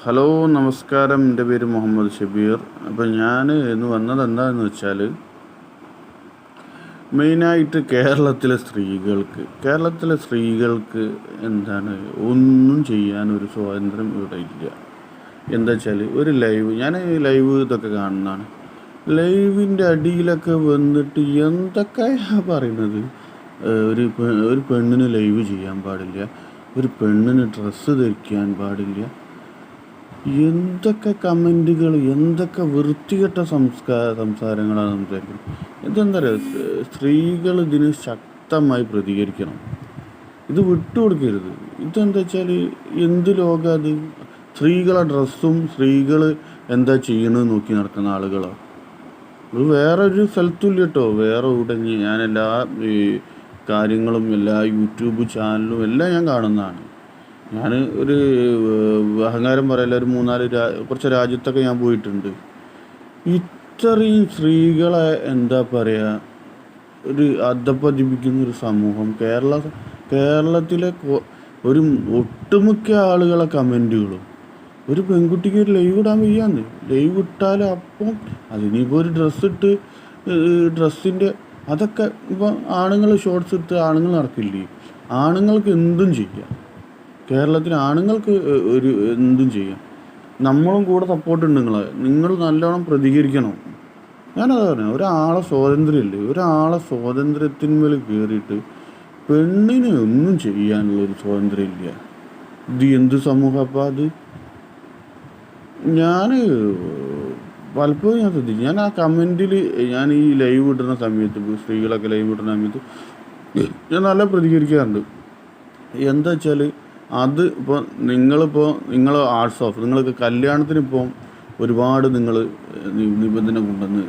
Hello നമസ്കാരം. എൻ്റെ പേര് മുഹമ്മദ് ഷബീർ. അപ്പോൾ ഞാൻ ഇന്ന് വന്നത് എന്താണെന്ന് വെച്ചാൽ, മെയിനായിട്ട് കേരളത്തിലെ സ്ത്രീകൾക്ക് എന്താണ് ഒന്നും ചെയ്യാനൊരു സ്വാതന്ത്ര്യം ഇവിടെ ഇല്ല. എന്താ വെച്ചാൽ ഒരു ഞാൻ ലൈവ് ഇതൊക്കെ കാണുന്നതാണ്. ലൈവിൻ്റെ അടിയിലൊക്കെ വന്നിട്ട് എന്തൊക്കെയാണ് പറയുന്നത്. ഒരു പെണ്ണിന് ലൈവ് ചെയ്യാൻ പാടില്ല, ഒരു പെണ്ണിന് ഡ്രസ്സ് ധരിക്കാൻ പാടില്ല, എന്തൊക്കെ കമൻറ്റുകൾ, എന്തൊക്കെ വൃത്തികെട്ട സംസാരങ്ങളാണ് സംസാരിക്കുന്നത്. ഇതെന്താ പറയുക, സ്ത്രീകൾ ഇതിന് ശക്തമായി പ്രതികരിക്കണം. ഇത് വിട്ടുകൊടുക്കരുത്. ഇതെന്താ വെച്ചാൽ എന്ത് ലോകം അത്? സ്ത്രീകളെ ഡ്രസ്സും സ്ത്രീകൾ എന്താ ചെയ്യണമെന്ന് നോക്കി നടക്കുന്ന ആളുകളാണ്. ഇത് വേറൊരു സ്ഥലത്തുമില്ല കേട്ടോ. വേറെ ഉടങ്ങി ഞാൻ എല്ലാ കാര്യങ്ങളും എല്ലാ യൂട്യൂബ് ചാനലും എല്ലാം ഞാൻ കാണുന്നതാണ്. ഞാൻ ഒരു അഹങ്കാരം പറയില്ല, ഒരു കുറച്ച് രാജ്യത്തൊക്കെ ഞാൻ പോയിട്ടുണ്ട്. ഇത്രയും സ്ത്രീകളെ എന്താ പറയുക, ഒരു അധപ്പതിപ്പിക്കുന്നൊരു സമൂഹം കേരളത്തിലെ ഒരു ഒട്ടുമിക്ക ആളുകളെ കമൻറ്റുകളും, ഒരു പെൺകുട്ടിക്ക് ഒരു ലൈവ് ഇടാൻ വയ്യാന്ന്. ലൈവ് ഇട്ടാൽ അപ്പം അതിനിപ്പോൾ ഒരു ഡ്രസ്സിൻ്റെ അതൊക്കെ ഇപ്പോൾ ആണുങ്ങൾ ഷോർട്സ് ഇട്ട് ആണുങ്ങൾ നടക്കില്ലേ? ആണുങ്ങൾക്ക് എന്തും ചെയ്യാം. കേരളത്തിൽ ആണുങ്ങൾക്ക് എന്തും ചെയ്യാം. നമ്മളും കൂടെ സപ്പോർട്ടുണ്ട്. നിങ്ങൾ നല്ലോണം പ്രതികരിക്കണം. ഞാനതാ പറഞ്ഞത്, ഒരാളെ സ്വാതന്ത്ര്യമില്ലേ, ഒരാളെ സ്വാതന്ത്ര്യത്തിന്മേൽ കയറിയിട്ട് പെണ്ണിന് ഒന്നും ചെയ്യാനുള്ളൊരു സ്വാതന്ത്ര്യമില്ല. ഇത് എന്ത് സമൂഹം അപ്പം അത്? ഞാൻ പലപ്പോഴും ഞാൻ ശ്രദ്ധിച്ചു. ഞാൻ ആ കമൻറ്റിൽ ഞാൻ ഈ ലൈവ് ഇടുന്ന സമയത്ത്, സ്ത്രീകളൊക്കെ ലൈവ് ഇടുന്ന സമയത്ത് ഞാൻ നല്ല പ്രതികരിക്കാറുണ്ട്. എന്താ വെച്ചാൽ അത് ഇപ്പോൾ നിങ്ങൾ ആർട്സ് ഓഫ് നിങ്ങൾക്ക് കല്യാണത്തിന് ഒരുപാട് നിങ്ങൾ നിബന്ധന കൊണ്ടുവന്ന്